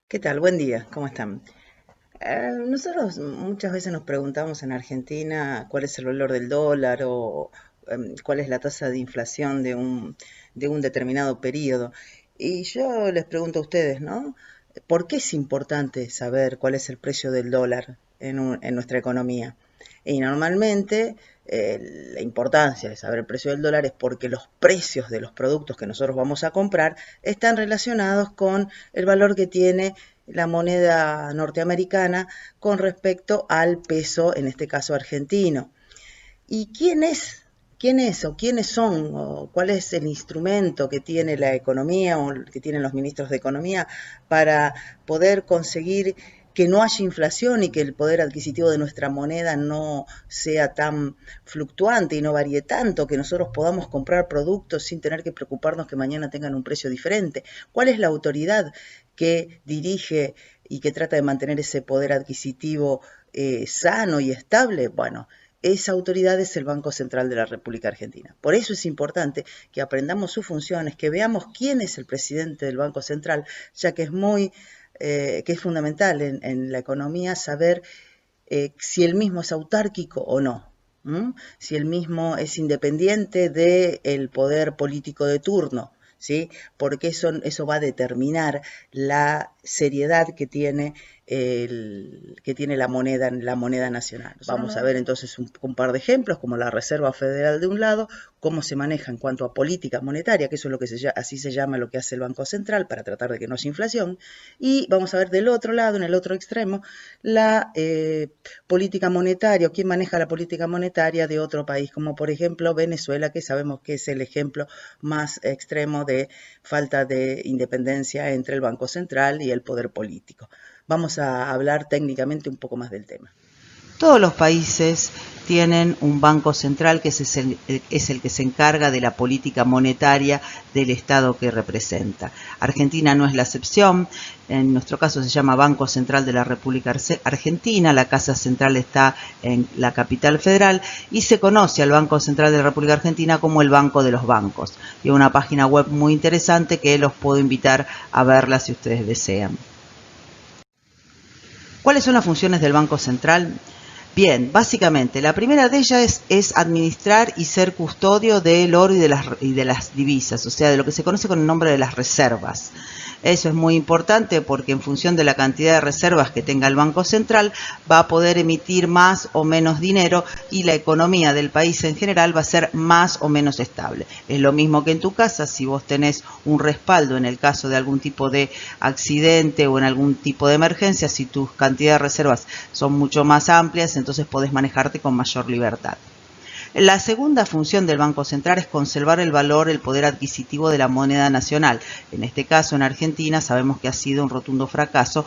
¿Qué tal? Buen día, ¿cómo están? Nosotros muchas veces nos preguntamos en Argentina cuál es el valor del dólar o cuál es la tasa de inflación de un determinado periodo. Y yo les pregunto a ustedes, ¿no? ¿Por qué es importante saber cuál es el precio del dólar en nuestra economía? Y normalmente la importancia de saber el precio del dólar es porque los precios de los productos que nosotros vamos a comprar están relacionados con el valor que tiene la moneda norteamericana con respecto al peso, en este caso argentino. ¿Y quién es? ¿Quién es o quiénes son o cuál es el instrumento que tiene la economía o que tienen los ministros de economía para poder conseguir que no haya inflación y que el poder adquisitivo de nuestra moneda no sea tan fluctuante y no varíe tanto, que nosotros podamos comprar productos sin tener que preocuparnos que mañana tengan un precio diferente? ¿Cuál es la autoridad que dirige y que trata de mantener ese poder adquisitivo sano y estable? Bueno, esa autoridad es el Banco Central de la República Argentina. Por eso es importante que aprendamos sus funciones, que veamos quién es el presidente del Banco Central, ya que que es fundamental en la economía saber si el mismo es autárquico o no. Si el mismo es independiente del poder político de turno, ¿sí? Porque eso va a determinar la seriedad que tiene la moneda nacional. Vamos a ver entonces un par de ejemplos, como la Reserva Federal de un lado, cómo se maneja en cuanto a política monetaria, que eso es lo que así se llama lo que hace el Banco Central para tratar de que no haya inflación, y vamos a ver del otro lado, en el otro extremo, la política monetaria, o quién maneja la política monetaria de otro país, como por ejemplo Venezuela, que sabemos que es el ejemplo más extremo de falta de independencia entre el Banco Central y el poder político. Vamos a hablar técnicamente un poco más del tema. Todos los países tienen un banco central que es el que se encarga de la política monetaria del Estado que representa. Argentina no es la excepción. En nuestro caso se llama Banco Central de la República Argentina. La casa central está en la capital federal y se conoce al Banco Central de la República Argentina como el Banco de los Bancos. Y una página web muy interesante que los puedo invitar a verla si ustedes desean. ¿Cuáles son las funciones del Banco Central? Bien, básicamente, la primera de ellas es administrar y ser custodio del oro y de las divisas, o sea, de lo que se conoce con el nombre de las reservas. Eso es muy importante porque en función de la cantidad de reservas que tenga el Banco Central va a poder emitir más o menos dinero y la economía del país en general va a ser más o menos estable. Es lo mismo que en tu casa, si vos tenés un respaldo en el caso de algún tipo de accidente o en algún tipo de emergencia, si tus cantidades de reservas son mucho más amplias, entonces podés manejarte con mayor libertad. La segunda función del Banco Central es conservar el valor, el poder adquisitivo de la moneda nacional. En este caso, en Argentina, sabemos que ha sido un rotundo fracaso,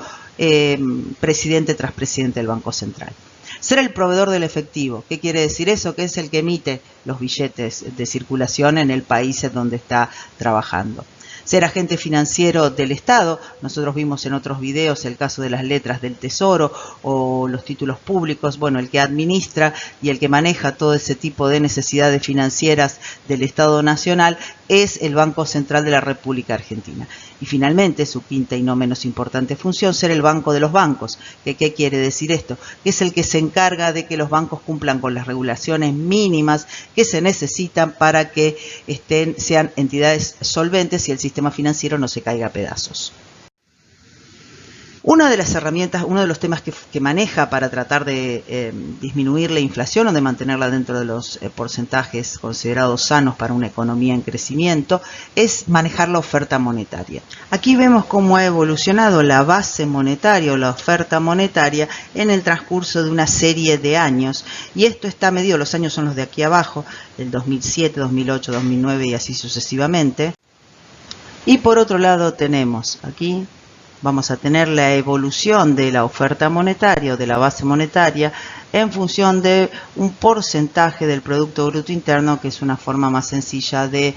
presidente tras presidente del Banco Central. Ser el proveedor del efectivo. ¿Qué quiere decir eso? Que es el que emite los billetes de circulación en el país en donde está trabajando. Ser agente financiero del Estado. Nosotros vimos en otros videos el caso de las letras del Tesoro o los títulos públicos. Bueno, el que administra y el que maneja todo ese tipo de necesidades financieras del Estado Nacional es el Banco Central de la República Argentina. Y finalmente, su quinta y no menos importante función, ser el banco de los bancos. ¿Qué quiere decir esto? Que es el que se encarga de que los bancos cumplan con las regulaciones mínimas que se necesitan para que sean entidades solventes y el sistema financiero no se caiga a pedazos. Una de las herramientas, uno de los temas que maneja para tratar de disminuir la inflación o de mantenerla dentro de los porcentajes considerados sanos para una economía en crecimiento es manejar la oferta monetaria. Aquí vemos cómo ha evolucionado la base monetaria o la oferta monetaria en el transcurso de una serie de años, y esto está medido, los años son los de aquí abajo, del 2007, 2008, 2009 y así sucesivamente. Y por otro lado tenemos aquí, vamos a tener la evolución de la oferta monetaria o de la base monetaria en función de un porcentaje del Producto Bruto Interno, que es una forma más sencilla de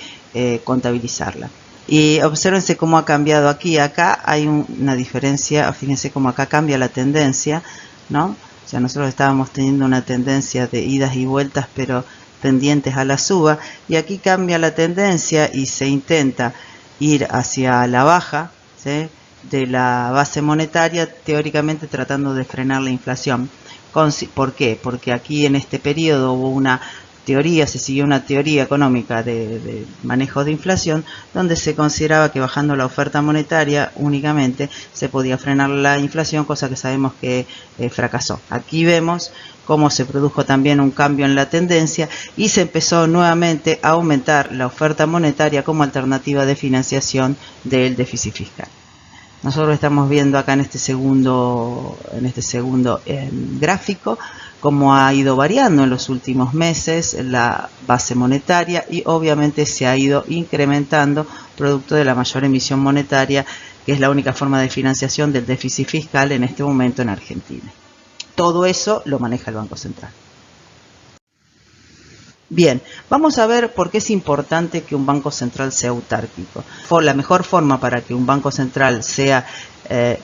contabilizarla. Y obsérvense cómo ha cambiado aquí. Acá hay una diferencia, fíjense cómo acá cambia la tendencia, ¿no? O sea, nosotros estábamos teniendo una tendencia de idas y vueltas, pero tendientes a la suba, y aquí cambia la tendencia y se intenta ir hacia la baja, ¿sí? de la base monetaria, teóricamente tratando de frenar la inflación. ¿Por qué? Porque aquí en este periodo hubo una teoría, se siguió una teoría económica de manejo de inflación, donde se consideraba que bajando la oferta monetaria únicamente se podía frenar la inflación, cosa que sabemos que fracasó. Aquí vemos cómo se produjo también un cambio en la tendencia y se empezó nuevamente a aumentar la oferta monetaria como alternativa de financiación del déficit fiscal. Nosotros estamos viendo acá en este segundo gráfico cómo ha ido variando en los últimos meses la base monetaria y obviamente se ha ido incrementando producto de la mayor emisión monetaria, que es la única forma de financiación del déficit fiscal en este momento en Argentina. Todo eso lo maneja el Banco Central. Bien, vamos a ver por qué es importante que un banco central sea autárquico. La mejor forma para que un banco central sea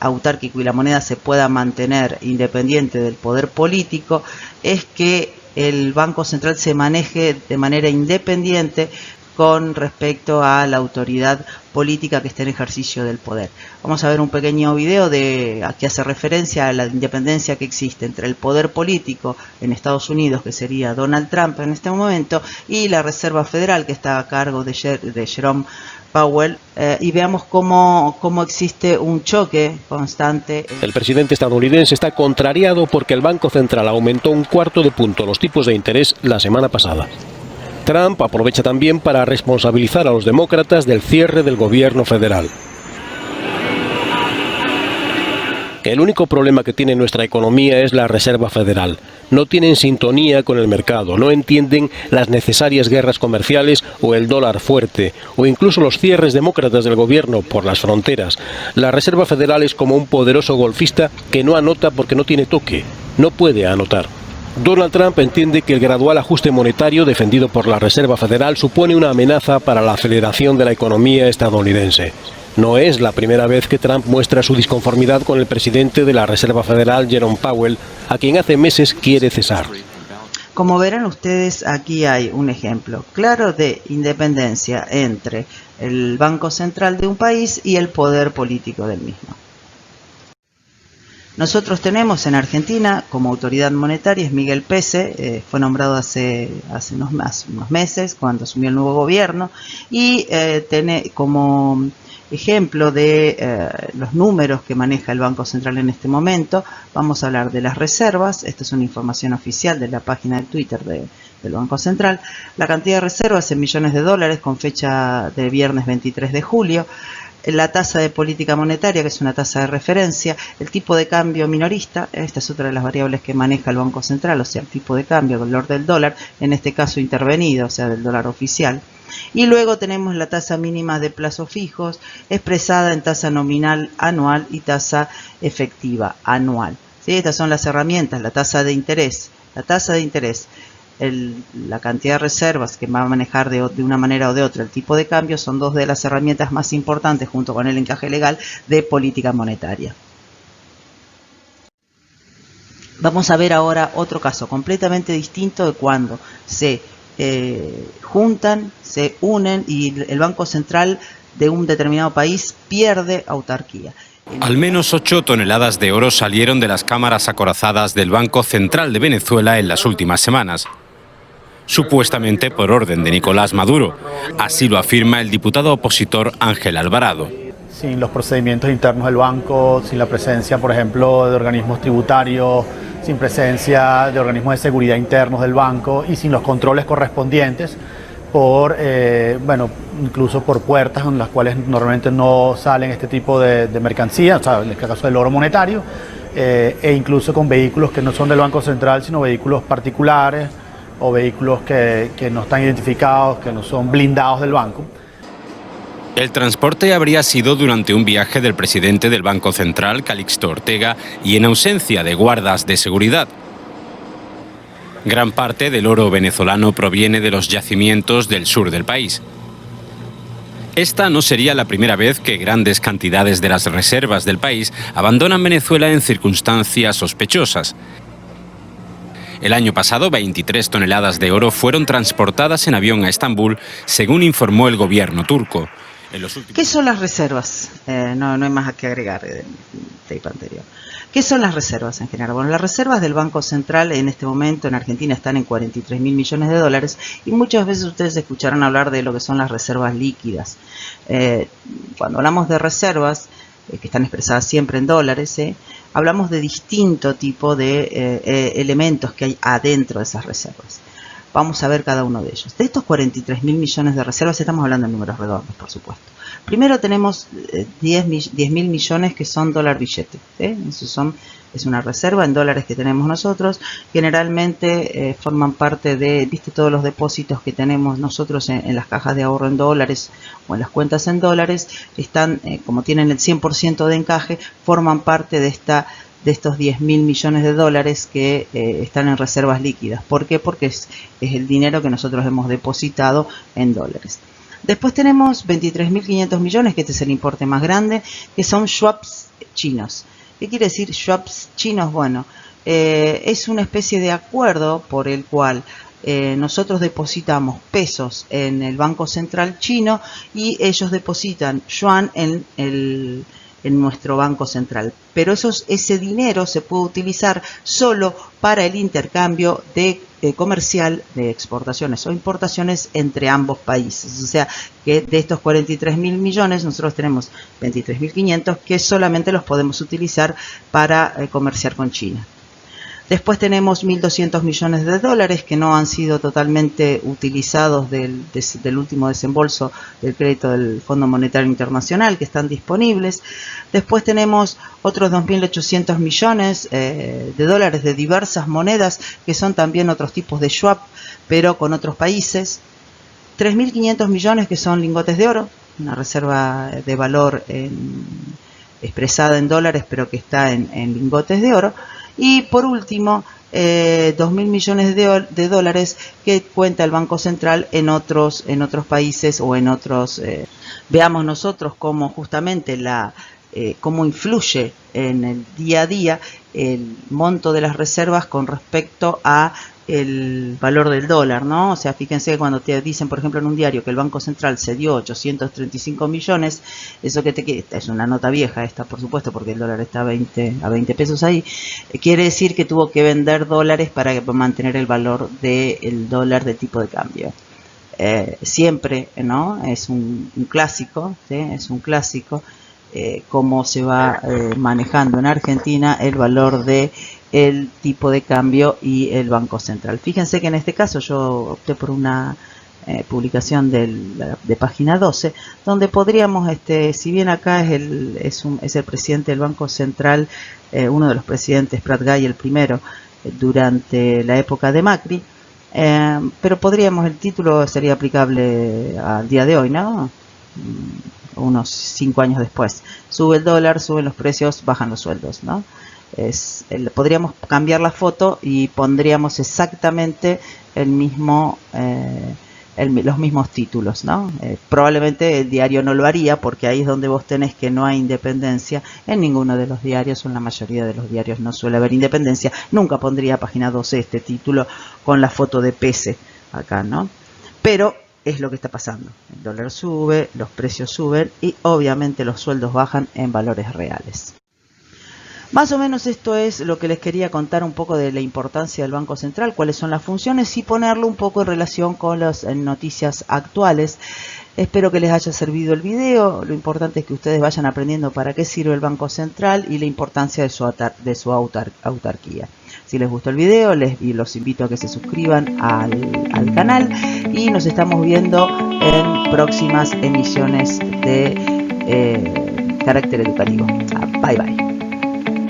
autárquico y la moneda se pueda mantener independiente del poder político es que el Banco Central se maneje de manera independiente con respecto a la autoridad política que esté en ejercicio del poder. Vamos a ver un pequeño video que hace referencia a la independencia que existe entre el poder político en Estados Unidos, que sería Donald Trump en este momento, y la Reserva Federal, que está a cargo de Jerome Powell, y veamos cómo existe un choque constante. El presidente estadounidense está contrariado porque el Banco Central aumentó 1/4 punto los tipos de interés la semana pasada. Trump aprovecha también para responsabilizar a los demócratas del cierre del gobierno federal. El único problema que tiene nuestra economía es la Reserva Federal. No tienen sintonía con el mercado, no entienden las necesarias guerras comerciales o el dólar fuerte, o incluso los cierres demócratas del gobierno por las fronteras. La Reserva Federal es como un poderoso golfista que no anota porque no tiene toque, no puede anotar. Donald Trump entiende que el gradual ajuste monetario defendido por la Reserva Federal supone una amenaza para la aceleración de la economía estadounidense. No es la primera vez que Trump muestra su disconformidad con el presidente de la Reserva Federal, Jerome Powell, a quien hace meses quiere cesar. Como verán ustedes, aquí hay un ejemplo claro de independencia entre el Banco Central de un país y el poder político del mismo. Nosotros tenemos en Argentina como autoridad monetaria es Miguel Pese, fue nombrado hace unos meses cuando asumió el nuevo gobierno, y tiene como ejemplo de los números que maneja el Banco Central en este momento. Vamos a hablar de las reservas. Esta es una información oficial de la página de Twitter del Banco Central. La cantidad de reservas en millones de dólares con fecha de viernes 23 de julio. La tasa de política monetaria, que es una tasa de referencia, el tipo de cambio minorista, esta es otra de las variables que maneja el Banco Central, o sea, el tipo de cambio, el valor del dólar, en este caso intervenido, o sea, del dólar oficial. Y luego tenemos la tasa mínima de plazos fijos, expresada en tasa nominal anual y tasa efectiva anual. ¿Sí? Estas son las herramientas, la tasa de interés. La tasa de interés, la cantidad de reservas que va a manejar de una manera o de otra el tipo de cambio, son dos de las herramientas más importantes junto con el encaje legal de política monetaria. Vamos a ver ahora otro caso completamente distinto de cuando se juntan, se unen y el Banco Central de un determinado país pierde autarquía. Al menos 8 toneladas de oro salieron de las cámaras acorazadas del Banco Central de Venezuela en las últimas semanas, supuestamente por orden de Nicolás Maduro. Así lo afirma el diputado opositor Ángel Alvarado. Sin los procedimientos internos del banco, sin la presencia, por ejemplo, de organismos tributarios, sin presencia de organismos de seguridad internos del banco y sin los controles correspondientes incluso por puertas en las cuales normalmente no salen este tipo de mercancías, o sea, en el caso del oro monetario, e incluso con vehículos que no son del Banco Central, sino vehículos particulares o vehículos que no están identificados, que no son blindados del banco. El transporte habría sido durante un viaje del presidente del Banco Central, Calixto Ortega, y en ausencia de guardas de seguridad. Gran parte del oro venezolano proviene de los yacimientos del sur del país. Esta no sería la primera vez que grandes cantidades de las reservas del país abandonan Venezuela en circunstancias sospechosas. El año pasado, 23 toneladas de oro fueron transportadas en avión a Estambul, según informó el gobierno turco. En los últimos... ¿Qué son las reservas? No hay más que agregar del tape anterior. ¿Qué son las reservas en general? Bueno, las reservas del Banco Central en este momento en Argentina están en 43.000 millones de dólares y muchas veces ustedes escucharán hablar de lo que son las reservas líquidas. Cuando hablamos de reservas, que están expresadas siempre en dólares, hablamos de distinto tipo de elementos que hay adentro de esas reservas. Vamos a ver cada uno de ellos. De estos 43.000 millones de reservas, estamos hablando de números redondos, por supuesto. Primero tenemos 10.000 millones que son dólar billete. Es una reserva en dólares que tenemos nosotros. Generalmente forman parte de, viste, todos los depósitos que tenemos nosotros en las cajas de ahorro en dólares o en las cuentas en dólares. Están, como tienen el 100% de encaje, forman parte de estos 10.000 millones de dólares que están en reservas líquidas. ¿Por qué? Porque es el dinero que nosotros hemos depositado en dólares. Después tenemos 23.500 millones, que este es el importe más grande, que son swaps chinos. ¿Qué quiere decir swaps chinos? Bueno, es una especie de acuerdo por el cual nosotros depositamos pesos en el Banco Central chino y ellos depositan yuan en nuestro Banco Central. Pero ese dinero se puede utilizar solo para el intercambio comercial de exportaciones o importaciones entre ambos países. O sea que de estos 43.000 millones nosotros tenemos 23.500 que solamente los podemos utilizar para comerciar con China. Después tenemos 1.200 millones de dólares que no han sido totalmente utilizados del último desembolso del crédito del Fondo Monetario Internacional, que están disponibles. Después tenemos otros 2.800 millones de dólares de diversas monedas, que son también otros tipos de swap, pero con otros países. 3.500 millones que son lingotes de oro, una reserva de valor expresada en dólares, pero que está en lingotes de oro. Y por último, 2.000 millones de dólares que cuenta el Banco Central en otros países o en otros. Veamos nosotros cómo justamente cómo influye en el día a día el monto de las reservas con respecto a el valor del dólar, ¿no? O sea, fíjense que cuando te dicen, por ejemplo, en un diario que el Banco Central cedió 835 millones, eso que es una nota vieja esta, por supuesto, porque el dólar está a 20 pesos ahí, quiere decir que tuvo que vender dólares para mantener el valor del dólar de tipo de cambio. Siempre, ¿no? Es un clásico, ¿sí? Es un clásico cómo se va manejando en Argentina el valor de el tipo de cambio y el Banco Central. Fíjense que en este caso yo opté por una publicación de página 12, donde podríamos, si bien acá es el presidente del Banco Central, uno de los presidentes, Prat Gai, el primero, durante la época de Macri, pero podríamos, el título sería aplicable al día de hoy, ¿no? Unos 5 años después. Sube el dólar, suben los precios, bajan los sueldos, ¿no? Podríamos cambiar la foto y pondríamos exactamente los mismos títulos, ¿no? Probablemente el diario no lo haría, porque ahí es donde vos tenés que no hay independencia. En ninguno de los diarios, o en la mayoría de los diarios, no suele haber independencia. Nunca pondría página 12 este título con la foto de Pese acá, ¿no? Pero es lo que está pasando. El dólar sube, los precios suben y obviamente los sueldos bajan en valores reales. Más o menos esto es lo que les quería contar un poco de la importancia del Banco Central, cuáles son las funciones y ponerlo un poco en relación con las noticias actuales. Espero que les haya servido el video. Lo importante es que ustedes vayan aprendiendo para qué sirve el Banco Central y la importancia de su autarquía. Si les gustó el video, los invito a que se suscriban al canal y nos estamos viendo en próximas emisiones de carácter educativo. Bye bye.